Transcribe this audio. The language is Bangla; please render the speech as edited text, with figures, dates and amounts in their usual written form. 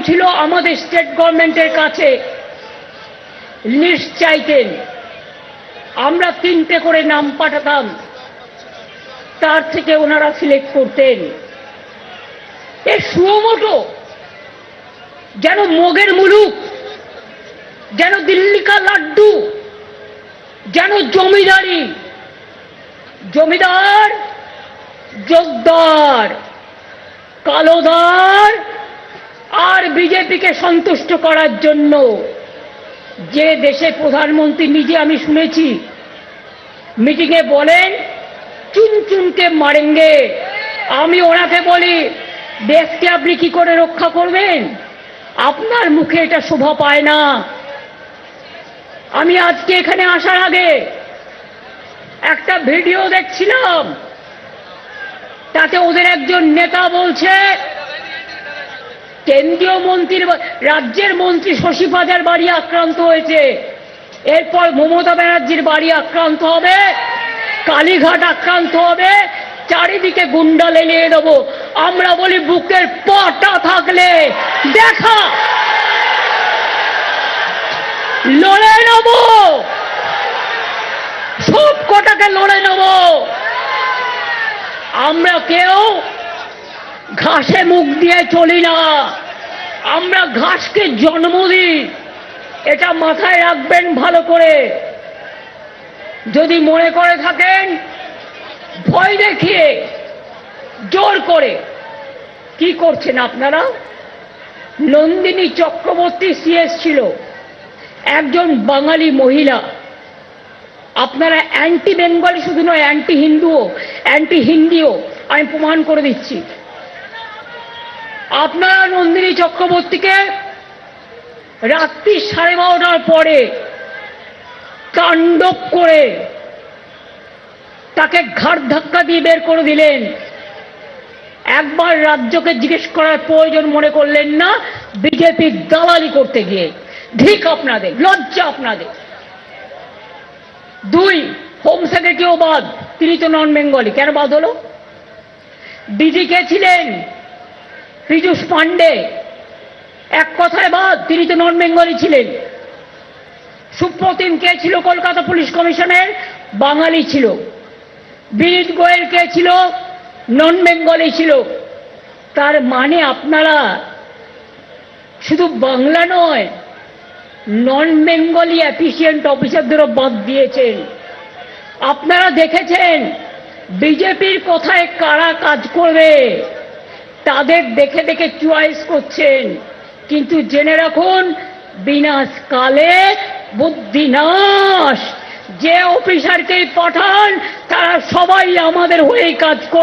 ছিল আমাদের স্টেট গভর্নমেন্টের কাছে লিস্ট চাইতেন, আমরা 3টে করে নাম পাঠাতাম, তার থেকে ওনারা সিলেক্ট করতেন। এ সুমোটো যেন মগের মুলুক, যেন দিল্লি কা লাড্ডু, যেন জমিদারি, জমিদার জোকদার, কালোদার আর বিজেপিকে সন্তুষ্ট করার জন্য যে দেশে প্রধানমন্ত্রী নিজে আমি শুনেছি মিটিংয়ে বলেন চুন চুনকে মারেঙ্গে, আমি ওনাকে বলি দেশকে আপনি কি করে রক্ষা করবেন? আপনার মুখে এটা শোভা পায় না। আমি আজকে এখানে আসার আগে একটা ভিডিও দেখছিলাম, তাতে ওদের একজন নেতা বলছে কেন্দ্রীয় মন্ত্রীর রাজ্যের মন্ত্রী শশী পাজার বাড়ি আক্রান্ত হয়েছে, এরপর মমতা ব্যানার্জির বাড়ি আক্রান্ত হবে, কালীঘাট আক্রান্ত হবে, চারিদিকে গুন্ডা লেলিয়ে দেব। আমরা বলি বুকের পাটা থাকলে দেখা, লড়ে নেব, সব কটাকে লড়ে নেব। আমরা কেউ ঘাসে মুখ দিয়ে চলি না, আমরা ঘাসকে জন্ম দিই, এটা মাথায় রাখবেন ভালো করে। যদি মনে করে থাকেন ভয় দেখিয়ে জোর করে, কি করছেন আপনারা? নন্দিনী চক্রবর্তী সিএস ছিল, একজন বাঙালি মহিলা। আপনারা অ্যান্টি বেঙ্গলি শুধু নয়, অ্যান্টি হিন্দুও, অ্যান্টি হিন্দিও, আমি প্রমাণ করে দিচ্ছি। আপনারা নন্দিনী চক্রবর্তীকে রাত্রি 12:30টার পরে তাণ্ডব করে তাকে ঘাড় ধাক্কা দিয়ে বের করে দিলেন। একবার রাজ্যকে জিজ্ঞেস করার প্রয়োজন মনে করলেন না, বিজেপির দালালি করতে গিয়ে। ধিক আপনাদের, লজ্জা আপনাদের। 2, হোম সেক্রেটারিও বাদ, তিনি তো নন বেঙ্গলি, কেন বাদ হলো? ডিজি কে ছিলেন? পীযূষ পান্ডে, এক কথায় বাদ, তিনি তো নন বেঙ্গলি ছিলেন। সুপ্রতিম কে ছিল কলকাতা পুলিশ কমিশনের? বাঙালি ছিল। বিনীত গোয়েল কে ছিল? নন বেঙ্গলি ছিল। তার মানে আপনারা শুধু বাংলা নয়, নন বেঙ্গলি অ্যাফিসিয়েন্ট অফিসারদেরও বাদ দিয়েছেন। আপনারা দেখেছেন বিজেপির কথায় কারা কাজ করবে, তাদের দেখে দেখে চয়েস করছেন। কিন্তু জেনে রাখুন, বিনাশকালে বুদ্ধিনাশ। যে অফিসারকেই পাঠান তারা সবাই আমাদের হয়েই কাজ করে।